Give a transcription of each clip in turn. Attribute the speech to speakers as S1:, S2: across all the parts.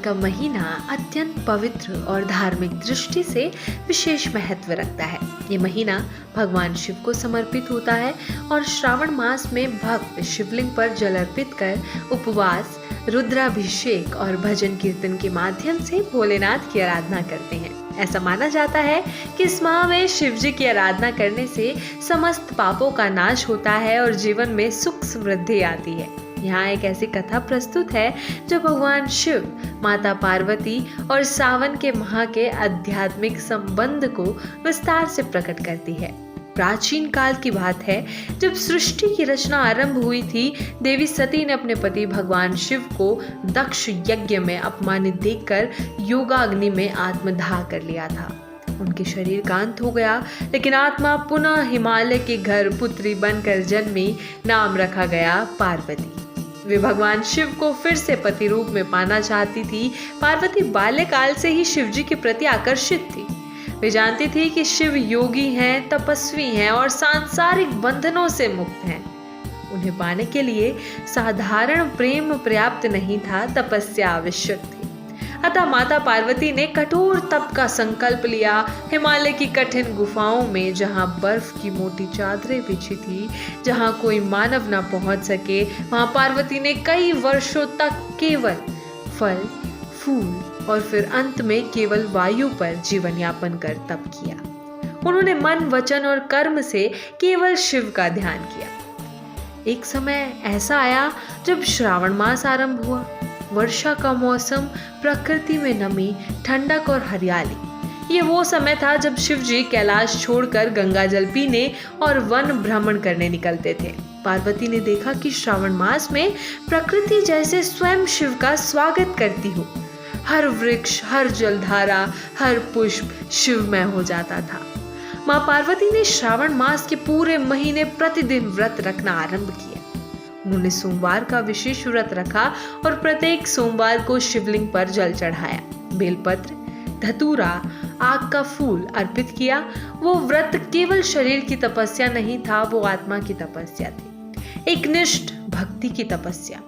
S1: का महीना अत्यंत पवित्र और धार्मिक दृष्टि से विशेष महत्व रखता है। ये महीना भगवान शिव को समर्पित होता है और श्रावण मास में भक्त शिवलिंग पर जल अर्पित कर उपवास, रुद्राभिषेक और भजन कीर्तन के माध्यम से भोलेनाथ की आराधना करते हैं। ऐसा माना जाता है कि इस माह में शिव जी की आराधना करने से समस्त पापों का नाश होता है और जीवन में सुख समृद्धि आती है। यहाँ एक ऐसी कथा प्रस्तुत है जो भगवान शिव, माता पार्वती और सावन के माह के आध्यात्मिक संबंध को विस्तार से प्रकट करती है। प्राचीन काल की बात है, जब सृष्टि की रचना आरंभ हुई थी, देवी सती ने अपने पति भगवान शिव को दक्ष यज्ञ में अपमानित देखकर योगाग्नि में आत्मदाह कर लिया था। उनके शरीर का अंत हो गया, लेकिन आत्मा पुनः हिमालय के घर पुत्री बनकर जन्मी। नाम रखा गया पार्वती। वे भगवान शिव को फिर से पति रूप में पाना चाहती थी। पार्वती बाल्यकाल से ही शिव जी के प्रति आकर्षित थी। वे जानती थी कि शिव योगी हैं, तपस्वी हैं और सांसारिक बंधनों से मुक्त हैं। उन्हें पाने के लिए साधारण प्रेम पर्याप्त नहीं था, तपस्या आवश्यक थी। अतः माता पार्वती ने कठोर तप का संकल्प लिया। हिमालय की कठिन गुफाओं में, जहां बर्फ की मोटी चादरें बिछी थी, जहां कोई मानव न पहुंच सके, वहां पार्वती ने कई वर्षों तक केवल फल, फूल और फिर अंत में केवल वायु पर जीवन यापन कर तप किया। उन्होंने मन, वचन और कर्म से केवल शिव का ध्यान किया। एक समय ऐसा आया जब श्रावण मास आरंभ हुआ। वर्षा का मौसम, प्रकृति में नमी, ठंडक और हरियाली। ये वो समय था जब शिव जी कैलाश छोड़कर गंगा जल पीने और वन भ्रमण करने निकलते थे। पार्वती ने देखा कि श्रावण मास में प्रकृति जैसे स्वयं शिव का स्वागत करती हो। हर वृक्ष, हर जलधारा, हर पुष्प शिवमय हो जाता था। माँ पार्वती ने श्रावण मास के पूरे महीने प्रतिदिन व्रत रखना आरंभ किया। उन्होंने सोमवार का विशेष व्रत रखा और प्रत्येक सोमवार को शिवलिंग पर जल चढ़ाया, बेलपत्र, धतूरा, आग का फूल अर्पित किया। वो व्रत केवल शरीर की तपस्या नहीं था, वो आत्मा की तपस्या थी, एक निष्ठ भक्ति की तपस्या।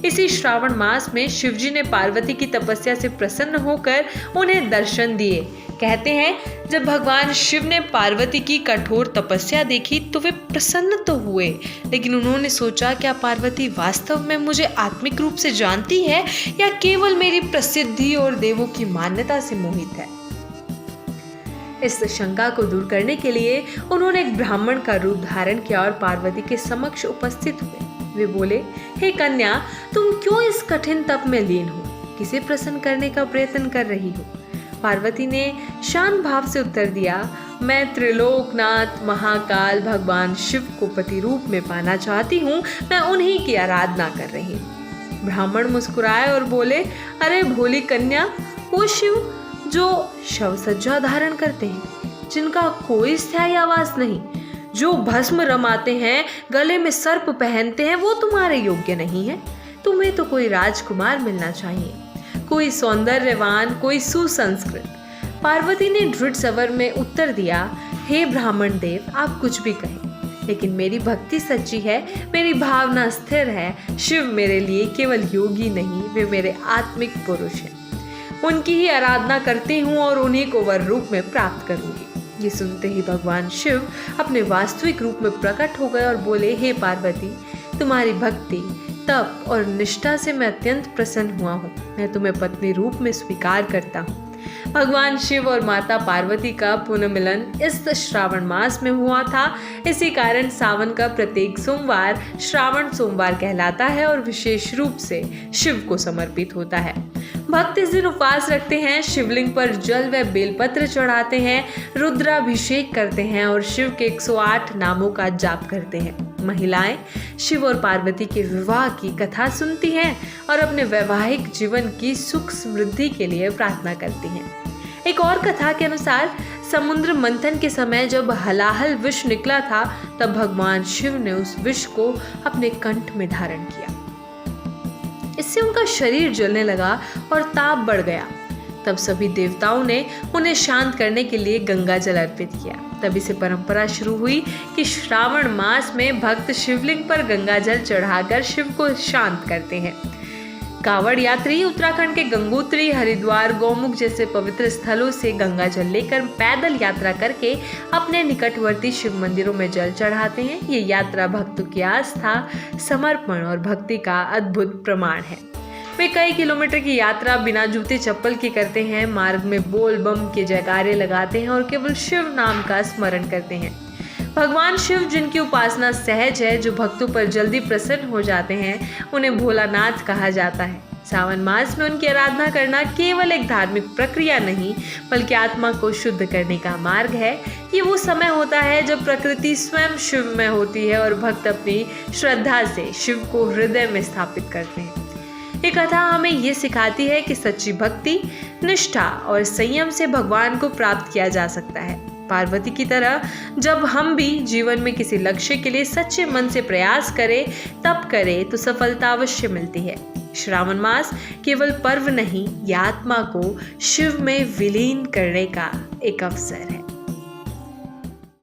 S1: इसी श्रावण मास में शिवजी ने पार्वती की तपस्या से प्रसन्न होकर उन्हें दर्शन दिए। कहते हैं, जब भगवान शिव ने पार्वती की कठोर तपस्या देखी तो वे प्रसन्न तो हुए, लेकिन उन्होंने सोचा, क्या पार्वती वास्तव में मुझे आत्मिक रूप से जानती है या केवल मेरी प्रसिद्धि और देवों की मान्यता से मोहित है? इस शंका को दूर करने के लिए उन्होंने एक ब्राह्मण का रूप धारण किया और पार्वती के समक्ष उपस्थित हुए। वे बोले, हे कन्या, तुम क्यों इस कठिन तप में लीन हो? किसे प्रसन्न करने का प्रयत्न कर रही हो? पार्वती ने शांत भाव से उत्तर दिया, मैं त्रिलोकनाथ महाकाल भगवान शिव को पति रूप में पाना चाहती हूँ। मैं उन्हीं की आराधना कर रही हूँ। ब्राह्मण मुस्कुराए और बोले, अरे भोली कन्या, वो शिव जो शव सज्जा धारण करते हैं, जिनका कोई स्थायी आवास नहीं, जो भस्म रमाते हैं, गले में सर्प पहनते हैं, वो तुम्हारे योग्य नहीं है। तुम्हें तो कोई राजकुमार मिलना चाहिए, कोई सौंदर्यवान, कोई सुसंस्कृत। पार्वती ने दृढ़ स्वर में उत्तर दिया, हे ब्राह्मण देव, आप कुछ भी कहें, लेकिन मेरी भक्ति सच्ची है, मेरी भावना स्थिर है। शिव मेरे लिए केवल योगी नहीं, वे मेरे आत्मिक पुरुष हैं। उनकी ही आराधना करती हूँ और उन्हीं को वर रूप में प्राप्त करूंगी। ये सुनते ही भगवान शिव अपने वास्तविक रूप में प्रकट हो गए और बोले, हे पार्वती, तुम्हारी भक्ति, तप और निष्ठा से मैं अत्यंत प्रसन्न हुआ हूँ। मैं तुम्हें पत्नी रूप में स्वीकार करता हूँ। भगवान शिव और माता पार्वती का पुनर्मिलन इस श्रावण मास में हुआ था। इसी कारण सावन का प्रत्येक सोमवार श्रावण सोमवार कहलाता है और विशेष रूप से शिव को समर्पित होता है। भक्त इस दिन उपवास रखते हैं, शिवलिंग पर जल व बेलपत्र चढ़ाते हैं, रुद्राभिषेक करते हैं और शिव के 108 नामों का जाप करते हैं। महिलाएं शिव और पार्वती के विवाह की कथा सुनती हैं और अपने वैवाहिक जीवन की सुख समृद्धि के लिए प्रार्थना करती हैं। एक और कथा के अनुसार समुद्र मंथन के समय जब हलाहल विष निकला था, तब भगवान शिव ने उस विष को अपने कंठ में धारण किया। इससे उनका शरीर जलने लगा और ताप बढ़ गया। तब सभी देवताओं ने उन्हें शांत करने के लिए गंगा जल अर्पित किया। तभी से परंपरा शुरू हुई कि श्रावण मास में भक्त शिवलिंग पर गंगा जल चढ़ाकर शिव को शांत करते हैं। कांवड़ यात्री उत्तराखंड के गंगोत्री, हरिद्वार, गौमुख जैसे पवित्र स्थलों से गंगा जल लेकर पैदल यात्रा करके अपने निकटवर्ती शिव मंदिरों में जल चढ़ाते हैं। ये यात्रा भक्तों की आस्था, समर्पण और भक्ति का अद्भुत प्रमाण है। वे कई किलोमीटर की यात्रा बिना जूते चप्पल के करते हैं, मार्ग में बोल बम के जयकारे लगाते हैं और केवल शिव नाम का स्मरण करते हैं। भगवान शिव, जिनकी उपासना सहज है, जो भक्तों पर जल्दी प्रसन्न हो जाते हैं, उन्हें भोलानाथ कहा जाता है। सावन मास में उनकी आराधना करना केवल एक धार्मिक प्रक्रिया नहीं, बल्कि आत्मा को शुद्ध करने का मार्ग है। ये वो समय होता है जब प्रकृति स्वयं शिव में होती है और भक्त अपनी श्रद्धा से शिव को हृदय में स्थापित करते हैं। ये कथा हमें ये सिखाती है कि सच्ची भक्ति, निष्ठा और संयम से भगवान को प्राप्त किया जा सकता है। पार्वती की तरह जब हम भी जीवन में किसी लक्ष्य के लिए सच्चे मन से प्रयास करें, तप करें, तो सफलता अवश्य मिलती है। श्रावण मास केवल पर्व नहीं, यह आत्मा को शिव में विलीन करने का एक अवसर है।